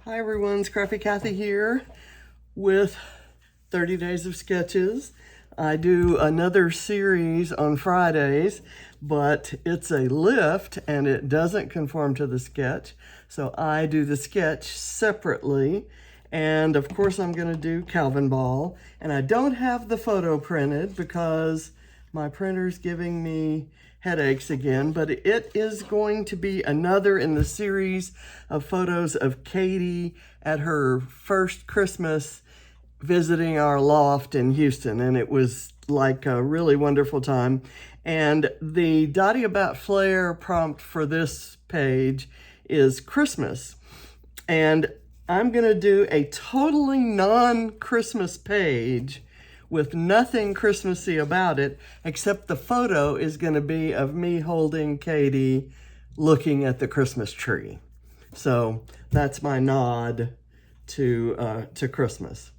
Hi everyone, Scrappy Kathy here with 30 Days of Sketches. I do another series on Fridays, but it's a lift and it doesn't conform to the sketch. So I do the sketch separately. And of course I'm gonna do Calvinball. And I don't have the photo printed because my printer's giving me headaches again, but it is going to be another in the series of photos of Katie at her first Christmas visiting our loft in Houston, and it was like a really wonderful time. And the Dottie About Flair prompt for this page is Christmas, and I'm gonna do a totally non-Christmas page with nothing Christmassy about it, except the photo is going to be of me holding Katie looking at the Christmas tree. So that's my nod to Christmas.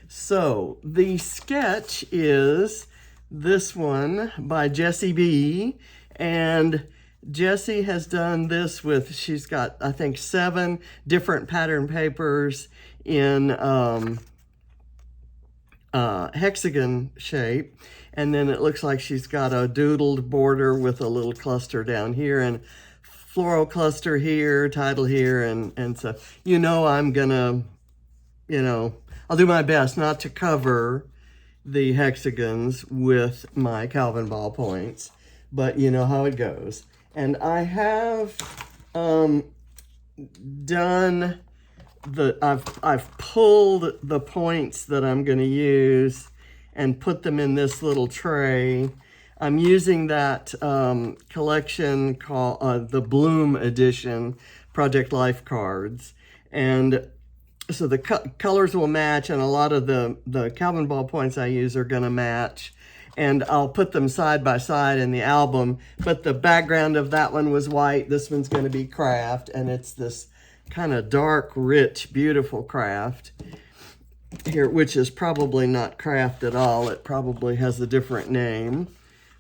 So the sketch is this one by Jessie B, and Jessie has done this with, she's got, I think, 7 different pattern papers in hexagon shape, and then it looks like she's got a doodled border with a little cluster down here and floral cluster here, title here, and so I'm gonna, I'll do my best not to cover the hexagons with my Calvinball points, but you know how it goes. And I have done I've pulled the points that I'm going to use and put them in this little tray. I'm using that collection called the Bloom Edition Project Life cards, and so the colors will match, and a lot of the Calvinball points I use are going to match, and I'll put them side by side in the album. But the background of that one was white. This one's going to be craft, and it's this kind of dark, rich, beautiful craft here, which is probably not craft at all. It probably has a different name,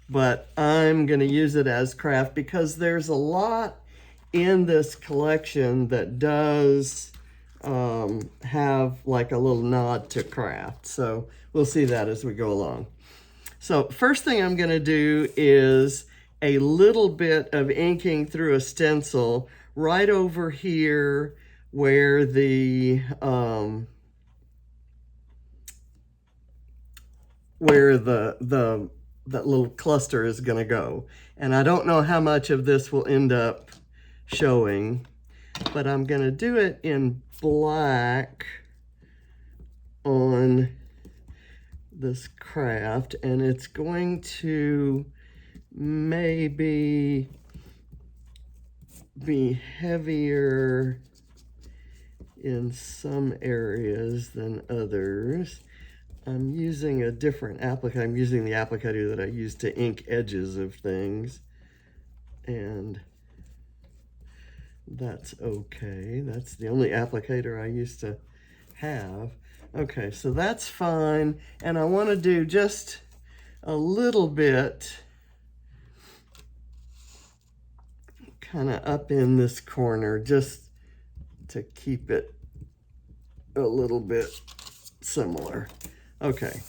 but I'm going to use it as craft because there's a lot in this collection that does have like a little nod to craft. So we'll see that as we go along. So first thing I'm going to do is a little bit of inking through a stencil right over here where the that little cluster is going to go. And I don't know how much of this will end up showing, but I'm going to do it in black on this craft, and it's going to maybe be heavier in some areas than others. I'm using a different applicator. I'm using the applicator that I use to ink edges of things, and that's okay. That's the only applicator I used to have. Okay, so that's fine, and I want to do just a little bit kind of up in this corner just to keep it a little bit similar. Okay,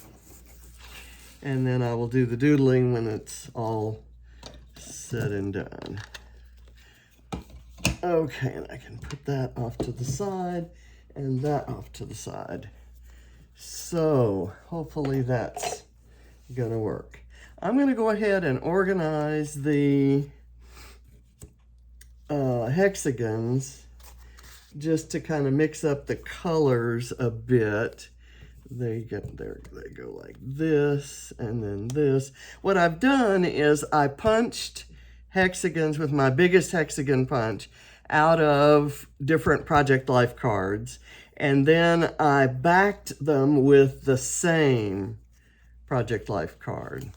and then I will do the doodling when it's all said and done. Okay, and I can put that off to the side and that off to the side. So hopefully that's gonna work. I'm gonna go ahead and organize the hexagons just to kind of mix up the colors a bit. They go like this and then this. What I've done is I punched hexagons with my biggest hexagon punch out of different Project Life cards, and then I backed them with the same Project Life card.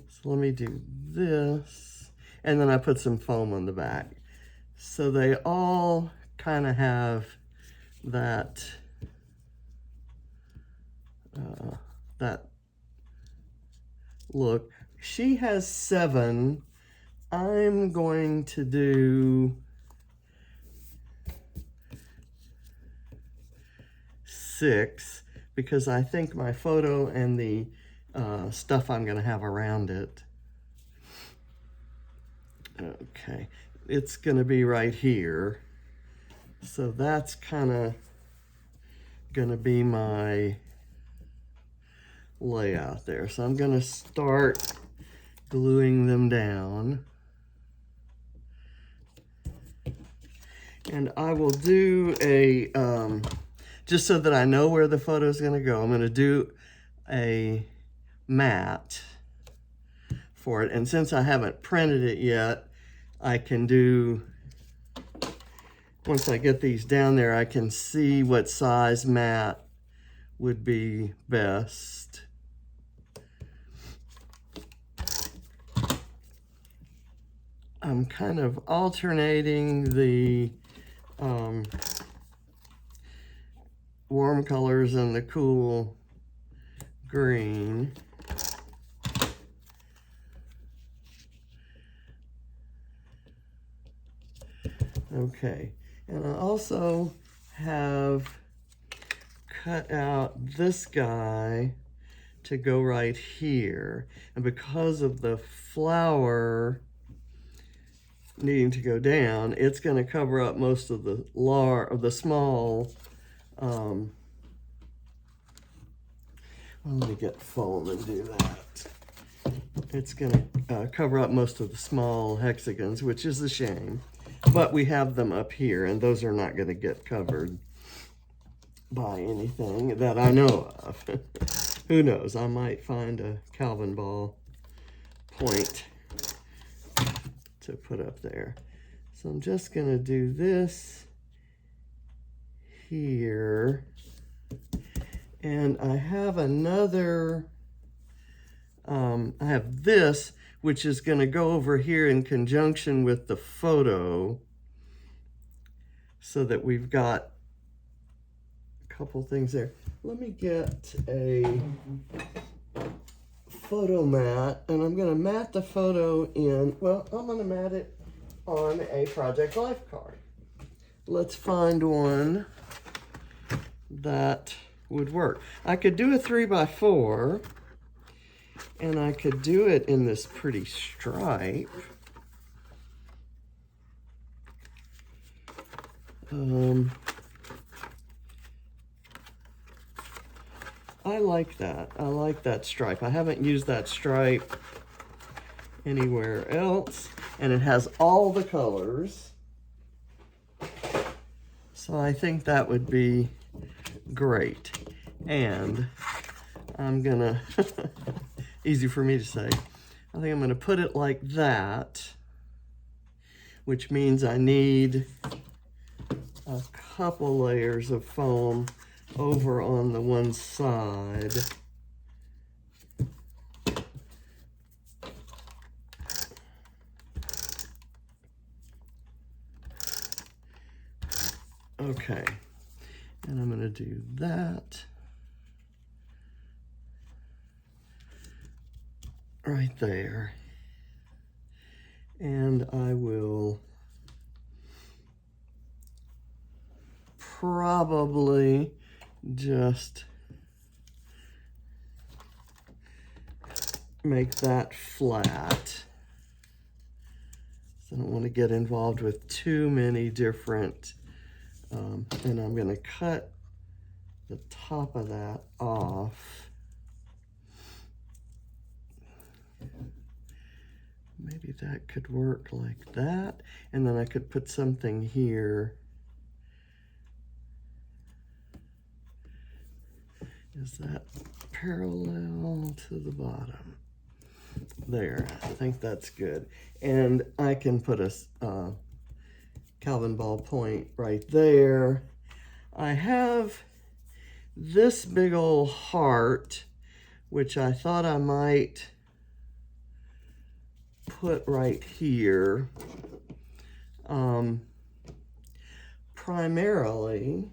So let me do this, and then I put some foam on the back. So they all kind of have that that look. She has 7. I'm going to do 6 because I think my photo and the stuff I'm going to have around it. Okay, it's going to be right here. So that's kind of going to be my layout there. So I'm going to start gluing them down. And I will do a, just so that I know where the photo is going to go, I'm going to do a mat for it. And since I haven't printed it yet, I can do, once I get these down there, I can see what size mat would be best. I'm kind of alternating the warm colors and the cool green. Okay, and I also have cut out this guy to go right here. And because of the flower needing to go down, it's going to cover up most of the small, let me get foam and do that. It's going to cover up most of the small hexagons, which is a shame. But we have them up here, and those are not going to get covered by anything that I know of. Who knows? I might find a Calvinball point to put up there. So I'm just going to do this here. And I have another, I have this, which is going to go over here in conjunction with the photo, so that we've got a couple things there. Let me get a photo mat, and I'm going to mat the photo in, well, I'm going to mat it on a Project Life card. Let's find one that would work. I could do a 3x4, and I could do it in this pretty stripe. I like that. I like that stripe. I haven't used that stripe anywhere else, and it has all the colors. So I think that would be great. And I'm gonna, easy for me to say, I think I'm gonna put it like that, which means I need a couple layers of foam over on the one side. Okay, and I'm going to do that right there. And I will probably just make that flat. So I don't want to get involved with too many different, and I'm going to cut the top of that off. Maybe that could work like that, and then I could put something here. Is that parallel to the bottom? There, I think that's good. And I can put a Calvinball point right there. I have this big old heart, which I thought I might put right here. Primarily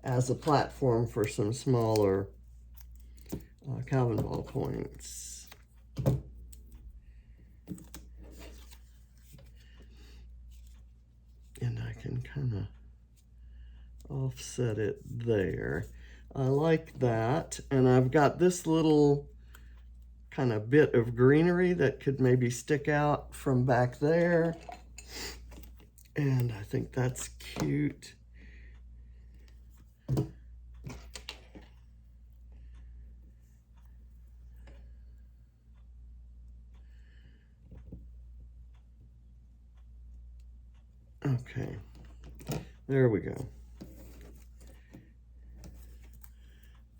as a platform for some smaller Calvinball points. And I can kind of offset it there. I like that. And I've got this little kind of bit of greenery that could maybe stick out from back there. And I think that's cute. Okay, there we go.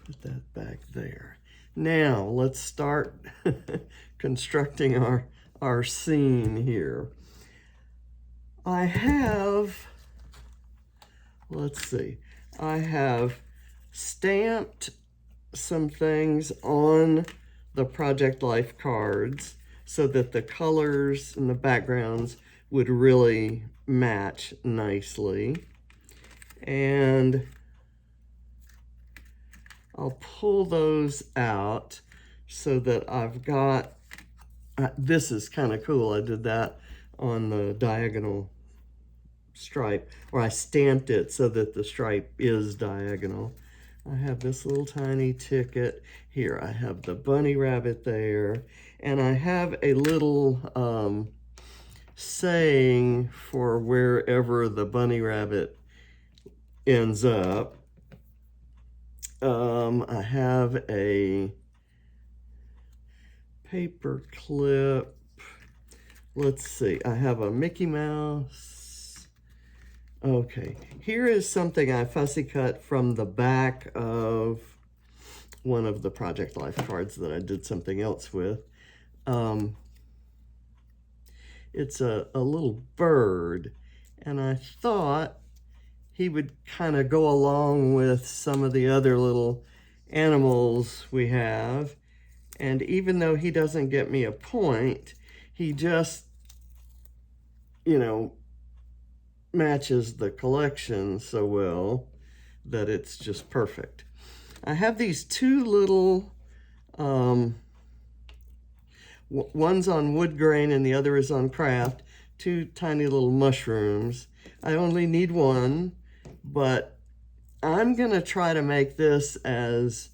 Put that back there. Now let's start constructing our scene here. I have, let's see, I have stamped some things on the Project Life cards so that the colors and the backgrounds would really match nicely. And I'll pull those out so that I've got, this is kind of cool. I did that on the diagonal stripe, or I stamped it so that the stripe is diagonal. I have this little tiny ticket here. I have the bunny rabbit there, and I have a little saying for wherever the bunny rabbit ends up. I have a paper clip. Let's see, I have a Mickey Mouse. Okay, here is something I fussy cut from the back of one of the Project Life cards that I did something else with. It's a little bird, and I thought he would kind of go along with some of the other little animals we have. And even though he doesn't get me a point, he just, you know, matches the collection so well that it's just perfect. I have these two little, one's on wood grain and the other is on craft, two tiny little mushrooms. I only need one, but I'm gonna try to make this as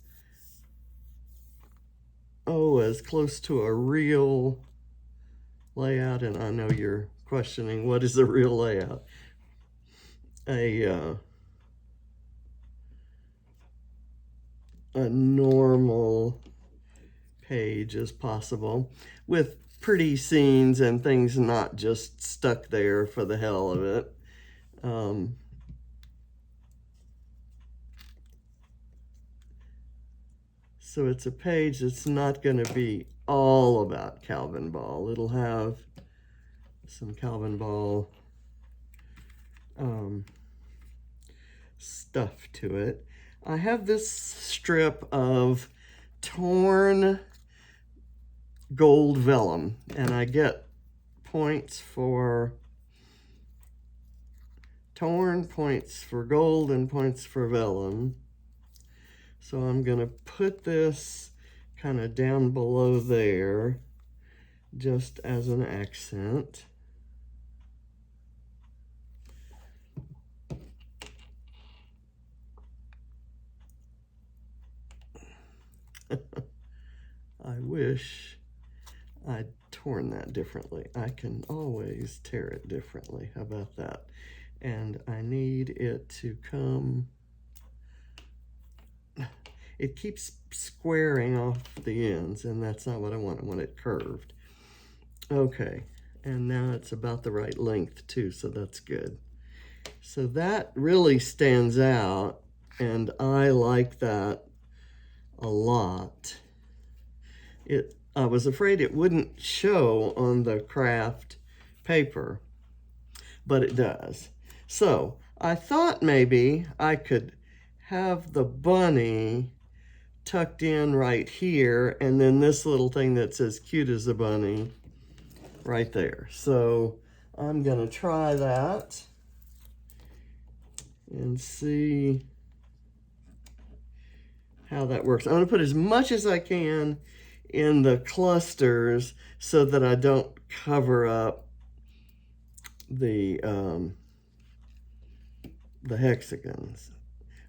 close to a real layout. And I know you're questioning, what is a real layout? A normal page as possible, with pretty scenes and things not just stuck there for the hell of it. So it's a page that's not going to be all about Calvinball. It'll have some Calvinball stuff to it. I have this strip of torn gold vellum, and I get points for torn, points for gold, and points for vellum. So I'm gonna put this kind of down below there, just as an accent. I wish I'd torn that differently. I can always tear it differently. How about that? And I need it to come, it keeps squaring off the ends, and that's not what I want. I want it curved. Okay, and now it's about the right length too, so that's good. So that really stands out, and I like that a lot. I was afraid it wouldn't show on the craft paper, but it does. So I thought maybe I could have the bunny tucked in right here, and then this little thing that says cute as a bunny right there. So I'm gonna try that and see how that works. I'm gonna put as much as I can in the clusters so that I don't cover up the the hexagons.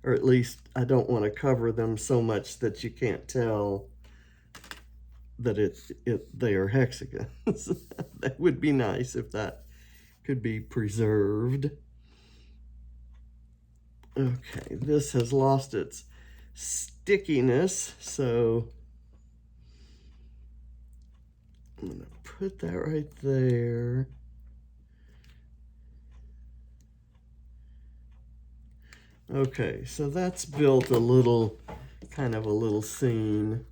Or at least I don't want to cover them so much that you can't tell that they are hexagons. That would be nice if that could be preserved. Okay, this has lost its stickiness, so I'm going to put that right there. Okay, so that's built a little, kind of a little scene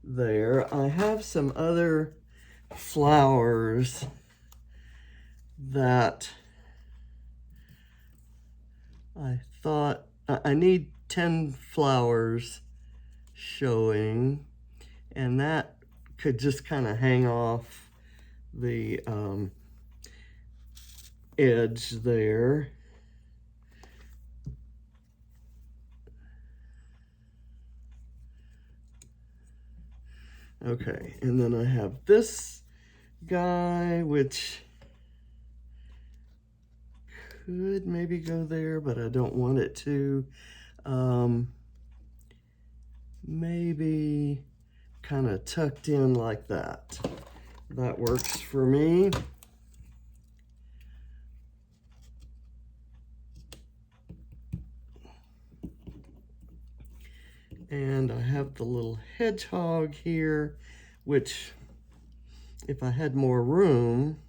there. I have some other flowers that I thought, I need 10 flowers showing, and that could just kind of hang off the edge there. Okay, and then I have this guy, which could maybe go there, but I don't want it to. Maybe kind of tucked in like that. That works for me. And I have the little hedgehog here, which if I had more room,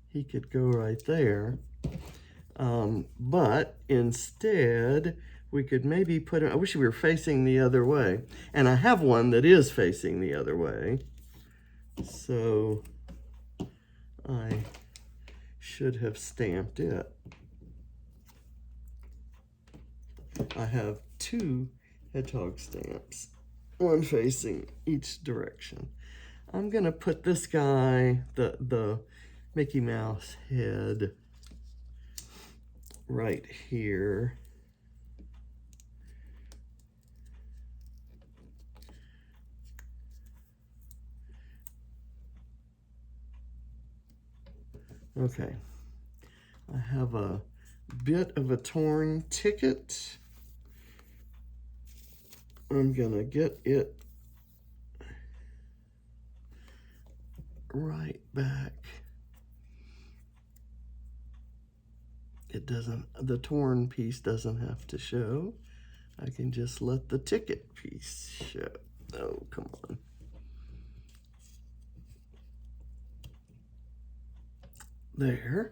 he could go right there. But instead, we could maybe put him, I wish we were facing the other way. And I have one that is facing the other way. So I should have stamped it. I have 2 hedgehog stamps, one facing each direction. I'm gonna put this guy, the Mickey Mouse head, right here. Okay, I have a bit of a torn ticket. I'm gonna get it right back. It doesn't, the torn piece doesn't have to show. I can just let the ticket piece show. Oh, come on. There.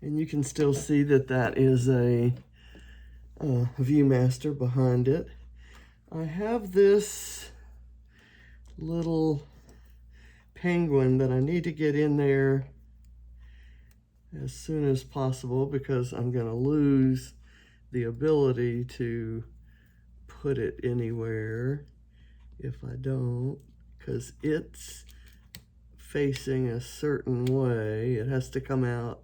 And you can still see that that is a ViewMaster behind it. I have this little penguin that I need to get in there as soon as possible because I'm going to lose the ability to put it anywhere if I don't, because it's facing a certain way. It has to come out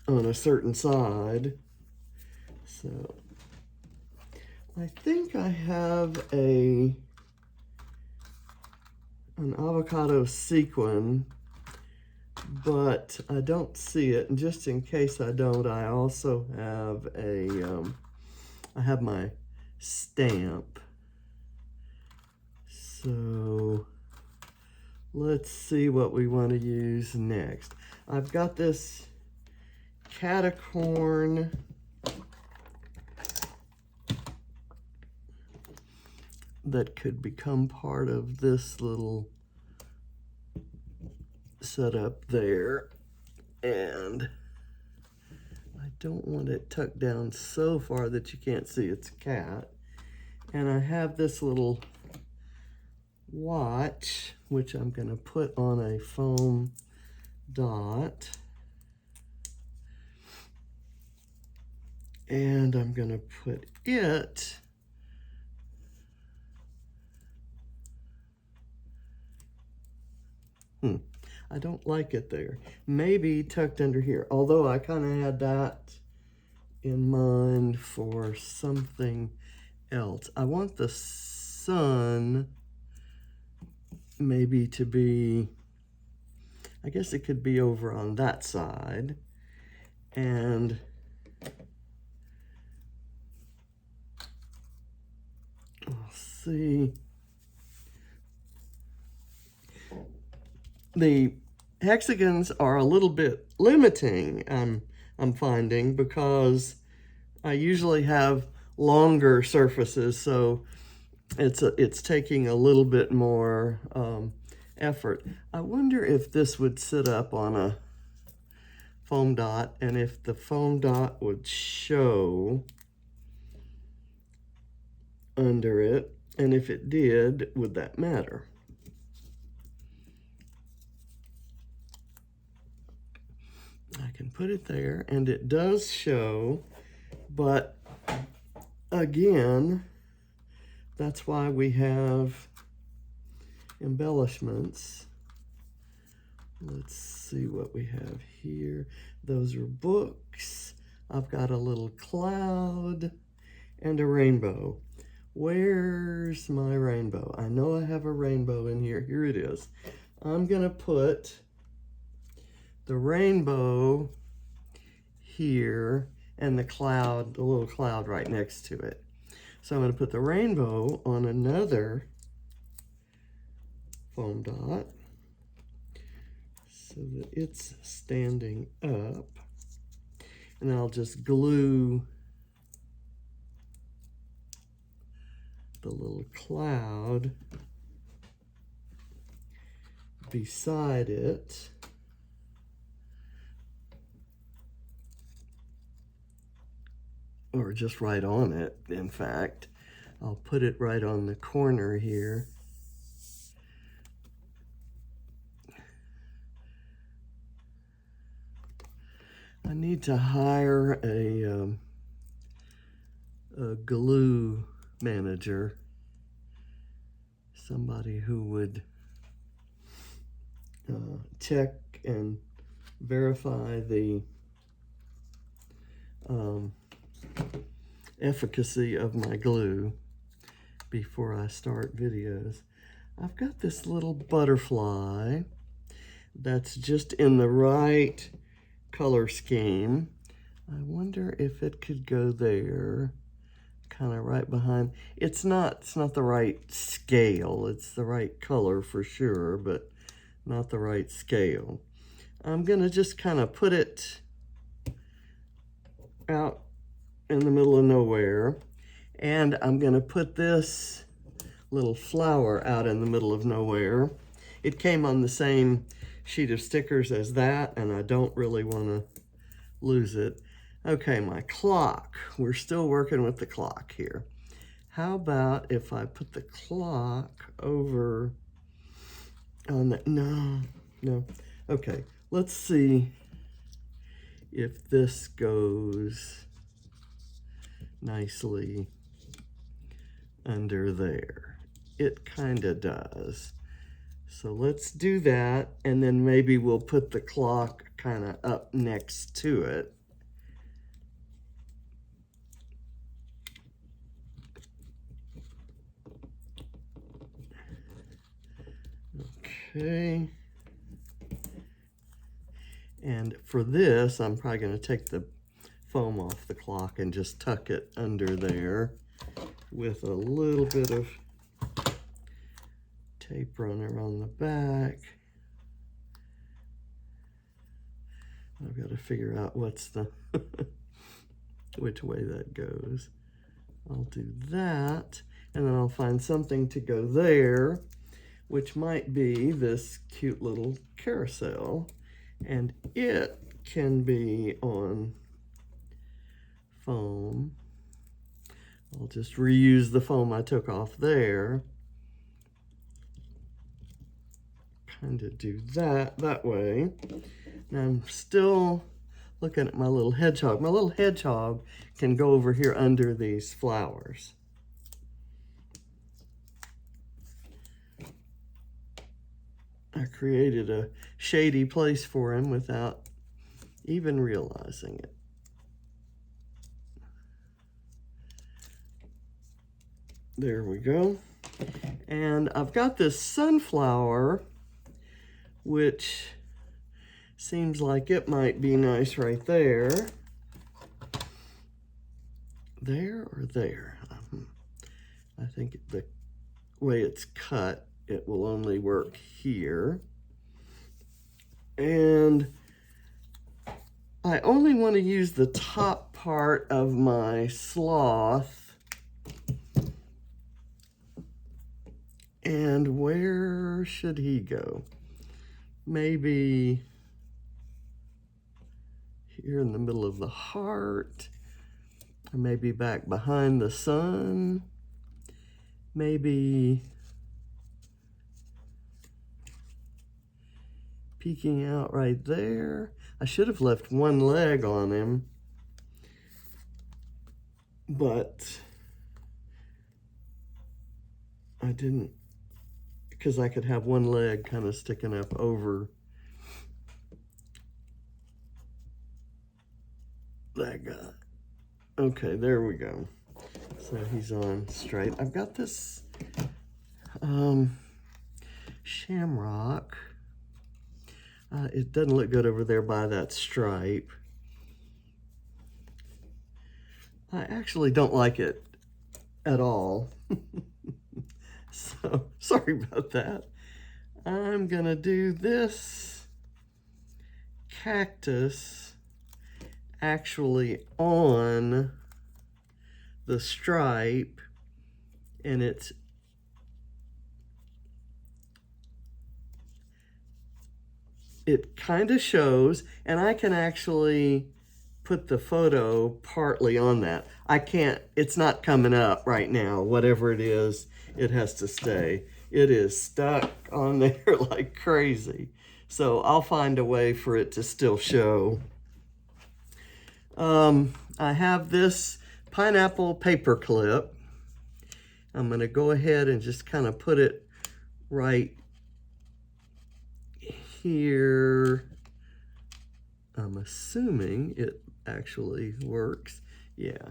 on a certain side. So I think I have an avocado sequin, but I don't see it. And just in case I don't, I also have I have my stamp. So let's see what we want to use next. I've got this catacorn that could become part of this little setup there, and I don't want it tucked down so far that you can't see it's a cat. And I have this little watch, which I'm going to put on a foam dot, and I'm going to put it I don't like it there. Maybe tucked under here, although I kind of had that in mind for something else. I want the sun maybe to be I guess it could be over on that side. And let's see. The hexagons are a little bit limiting, I'm finding, because I usually have longer surfaces, so it's taking a little bit more effort. I wonder if this would sit up on a foam dot, and if the foam dot would show under it, and if it did, would that matter? I can put it there, and it does show, but again, that's why we have embellishments. Let's see what we have here. Those are books. I've got a little cloud and a rainbow. Where's my rainbow? I know I have a rainbow in here. Here it is. I'm gonna put the rainbow here and the cloud, the little cloud right next to it. So I'm going to put the rainbow on another foam dot so that it's standing up. And I'll just glue the little cloud beside it. Or just right on it, in fact. I'll put it right on the corner here. I need to hire a glue manager, somebody who would check and verify the efficacy of my glue before I start videos. I've got this little butterfly that's just in the right color scheme. I wonder if it could go there, kind of right behind. It's not the right scale. It's the right color for sure, but not the right scale. I'm gonna just kind of put it out in the middle of nowhere, and I'm gonna put this little flower out in the middle of nowhere. It came on the same sheet of stickers as that, and I don't really want to lose it. Okay, my clock. We're still working with the clock here. How about if I put the clock over on the, no. Okay, let's see if this goes nicely under there. It kind of does. So let's do that, and then maybe we'll put the clock kind of up next to it. Okay. And for this, I'm probably going to take the foam off the clock and just tuck it under there with a little bit of tape runner on the back. I've got to figure out what's the which way that goes. I'll do that, and then I'll find something to go there, which might be this cute little carousel, and it can be on foam. I'll just reuse the foam I took off there. Kind of do that way. Now I'm still looking at my little hedgehog. My little hedgehog can go over here under these flowers. I created a shady place for him without even realizing it. There we go. And I've got this sunflower, which seems like it might be nice right there. There or there? I think the way it's cut, it will only work here. And I only want to use the top part of my sloth. And where should he go? Maybe here in the middle of the heart, or maybe back behind the sun, maybe peeking out right there. I should have left one leg on him, but I didn't, because I could have one leg kind of sticking up over that guy. Okay, there we go. So he's on straight. I've got this shamrock. It doesn't look good over there by that stripe. I actually don't like it at all. So sorry about that. I'm gonna do this cactus actually on the stripe, and it kind of shows, and I can actually put the photo partly on that. I can't, it's not coming up right now. Whatever it is, it has to stay. It is stuck on there like crazy. So I'll find a way for it to still show. I have this pineapple paper clip. I'm gonna go ahead and just kind of put it right here. I'm assuming it actually works. Yeah,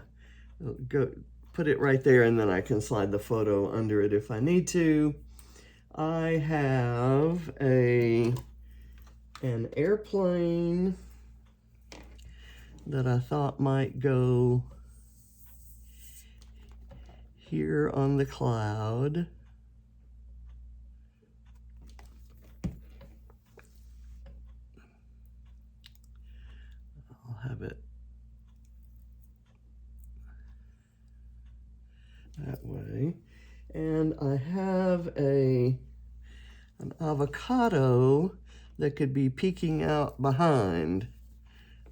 go put it right there, and then I can slide the photo under it if I need to. I have an airplane that I thought might go here on the cloud. I'll have it that way. And I have an avocado that could be peeking out behind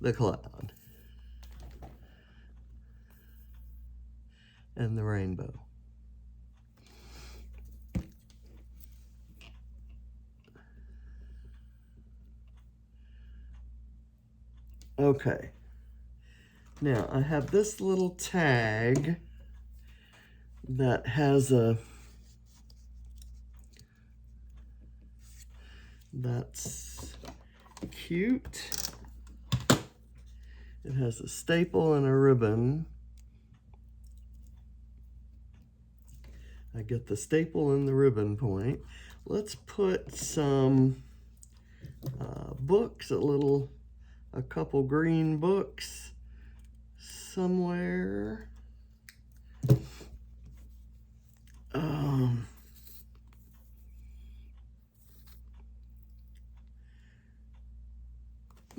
the cloud and the rainbow. Okay, now I have this little tag that has that's cute. It has a staple and a ribbon. I get the staple and the ribbon point. Let's put some books, a couple green books somewhere.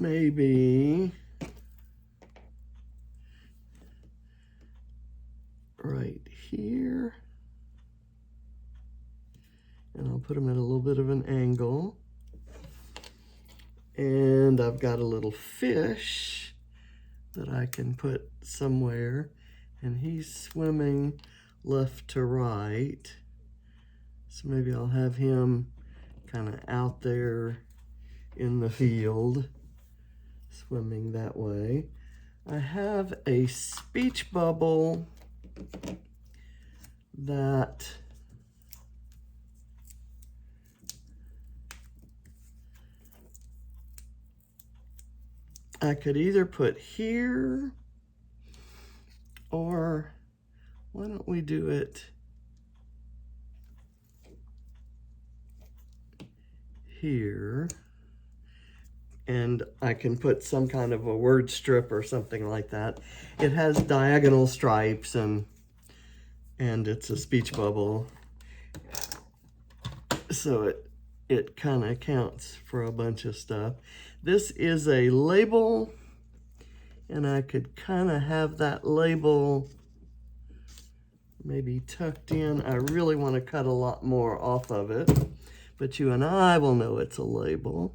Maybe right here. And I'll put them at a little bit of an angle. And I've got a little fish that I can put somewhere, and he's swimming left to right. So maybe I'll have him kind of out there in the field, swimming that way. I have a speech bubble that I could either put here, or why don't we do it here? and I can put some kind of a word strip or something like that. It has diagonal stripes and it's a speech bubble. So it kind of counts for a bunch of stuff. This is a label, and I could kind of have that label maybe tucked in. I really want to cut a lot more off of it, but you and I will know it's a label.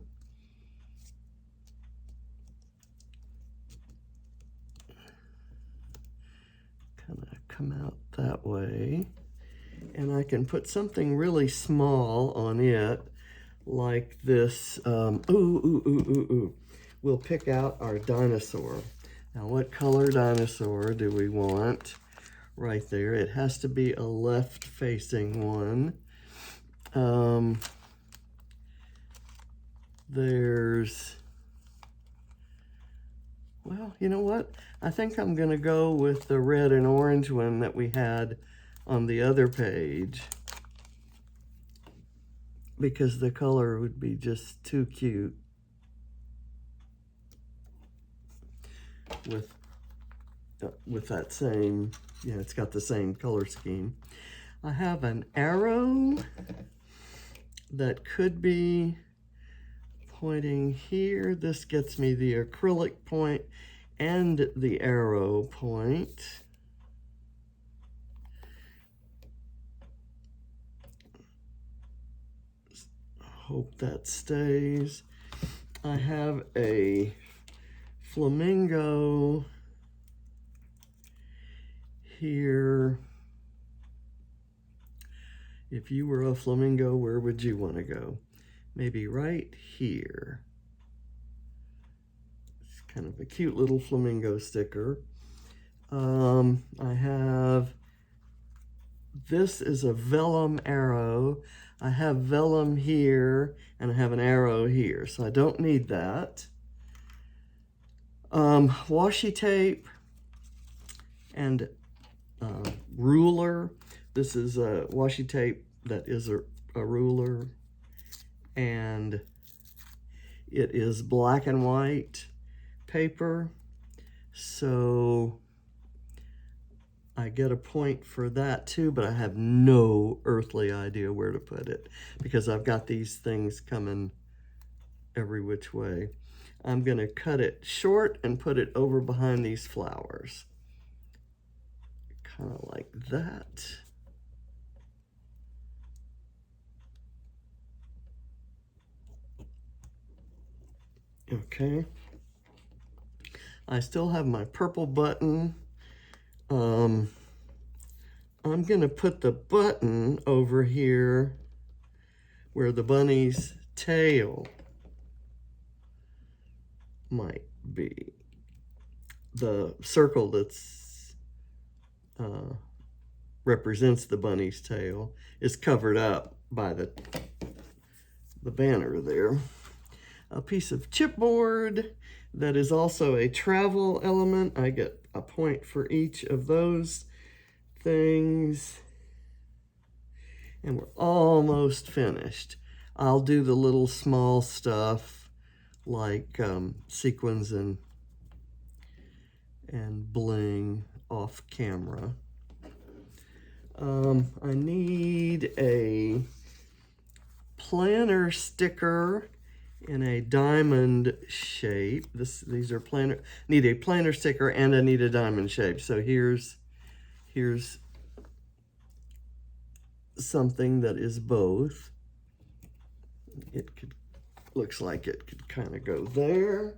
Kind of come out that way. And I can put something really small on it, like this. We'll pick out our dinosaur. Now, what color dinosaur do we want? Right there. It has to be a left-facing one. Well, you know what? I think I'm going to go with the red and orange one that we had on the other page, because the color would be just too cute with that same, it's got the same color scheme. I have an arrow that could be pointing here. This gets me the acrylic point and the arrow point. Hope that stays. I have a flamingo here. If you were a flamingo, where would you want to go? Maybe right here. It's kind of a cute little flamingo sticker. I have, this is a vellum arrow. I have vellum here, and I have an arrow here, so I don't need that. Washi tape and ruler. This is a washi tape that is a ruler, and it is black and white paper, so I get a point for that too, but I have no earthly idea where to put it because I've got these things coming every which way. I'm gonna cut it short and put it over behind these flowers. Kind of like that. Okay. I still have my purple button. I'm gonna put the button over here where the bunny's tail might be. The circle that's represents the bunny's tail is covered up by the banner there. A piece of chipboard that is also a travel element. I get a point for each of those things. And we're almost finished. I'll do the little small stuff like sequins and bling off camera. I need a planner sticker in a diamond shape. These are planner. Need a planner sticker and I need a diamond shape. So here's something that is both. Looks like it could kind of go there.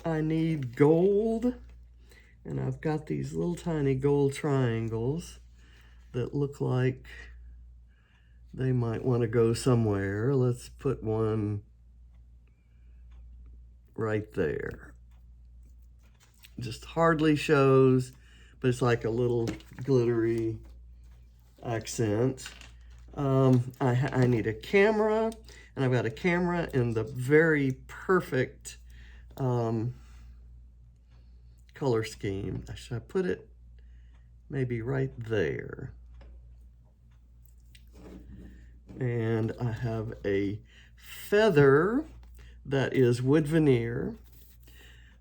I need gold, and I've got these little tiny gold triangles that look like they might want to go somewhere. Let's put one right there. Just hardly shows, but it's like a little glittery accent. I need a camera, and I've got a camera in the very perfect color scheme. Should I put it maybe right there? And I have a feather that is wood veneer.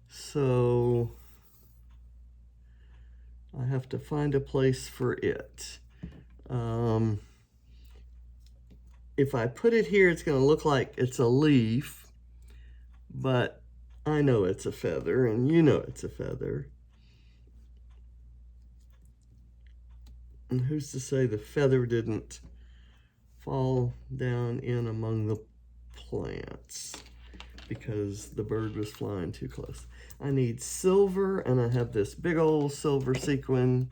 So I have to find a place for it. If I put it here, it's going to look like it's a leaf, but I know it's a feather, and you know it's a feather. And who's to say the feather didn't fall down in among the plants because the bird was flying too close. I need silver, and I have this big old silver sequin.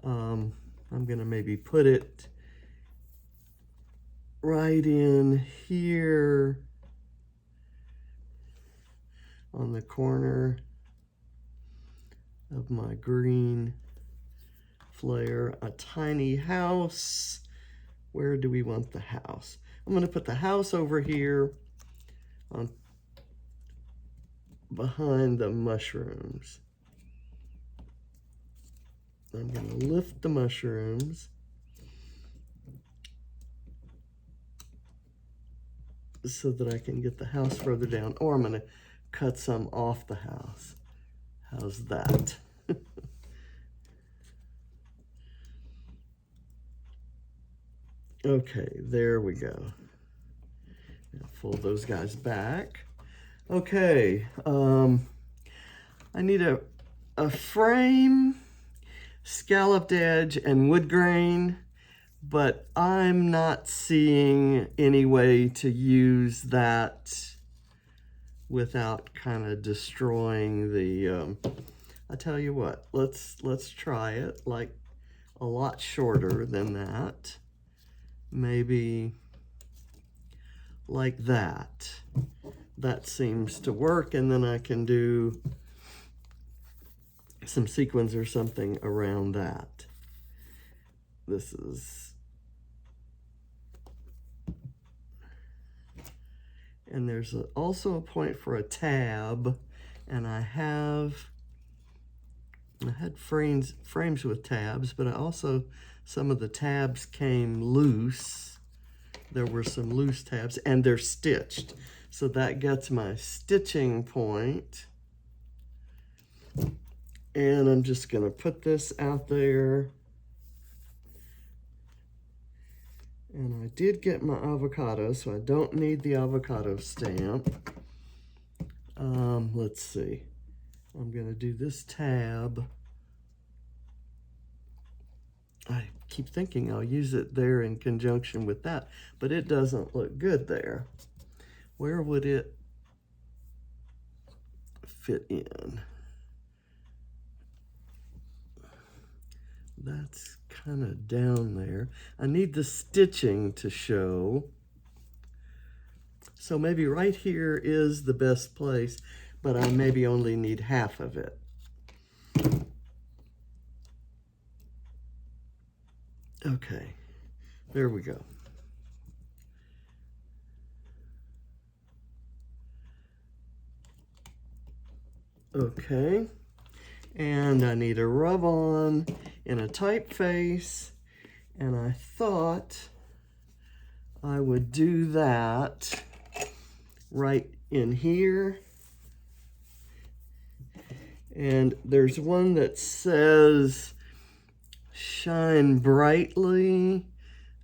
I'm gonna maybe put it right in here on the corner of my green flare. A tiny house. Where do we want the house? I'm going to put the house over here on behind the mushrooms. I'm going to lift the mushrooms so that I can get the house further down, or I'm going to cut some off the house. How's that? Okay, there we go. Now fold those guys back. Okay, I need a frame, scalloped edge, and wood grain, but I'm not seeing any way to use that without kind of destroying the, I tell you what, let's try it like a lot shorter than that. Maybe like that. That seems to work, and then I can do some sequins or something around that. This is, and there's also a point for a tab, and I had frames with tabs, but I also, some of the tabs came loose. There were some loose tabs, and they're stitched. So that gets my stitching point. And I'm just gonna put this out there. And I did get my avocado, so I don't need the avocado stamp. Let's see. I'm gonna do this tab. I keep thinking I'll use it there in conjunction with that, but it doesn't look good there. Where would it fit in? That's kind of down there. I need the stitching to show. So maybe right here is the best place, but I maybe only need half of it. Okay, there we go. Okay, and I need a rub on in a typeface, and I thought I would do that right in here. And there's one that says shine brightly,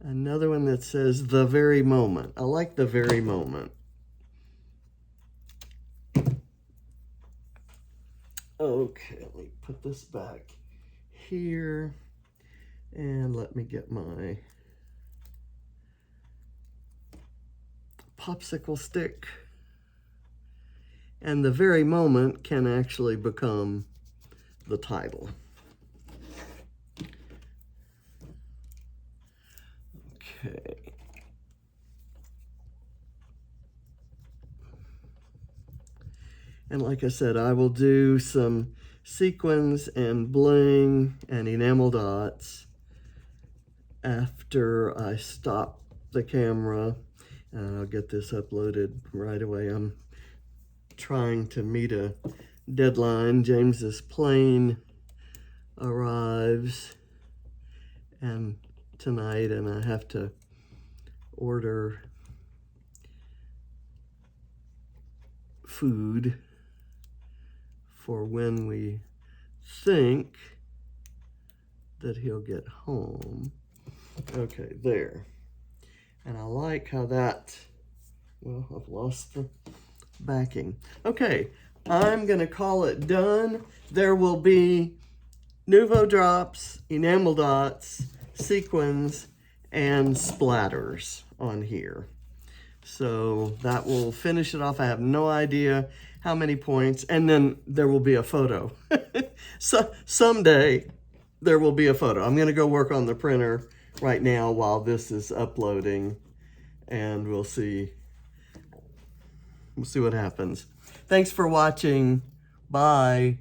another one that says the very moment. I like the very moment. Okay, let me put this back here, and let me get my popsicle stick. And the very moment can actually become the title. Okay. And like I said, I will do some sequins and bling and enamel dots after I stop the camera, and I'll get this uploaded right away. I'm trying to meet a deadline. James's plane arrives tonight, and I have to order food for when we think that he'll get home. Okay, there. And I like how that, well, I've lost the backing. Okay, I'm gonna call it done. There will be Nuvo drops, enamel dots, sequins, and splatters on here. So that will finish it off. I have no idea how many points, and then there will be a photo. So someday there will be a photo. I'm gonna go work on the printer right now while this is uploading, and we'll see what happens. Thanks for watching. Bye.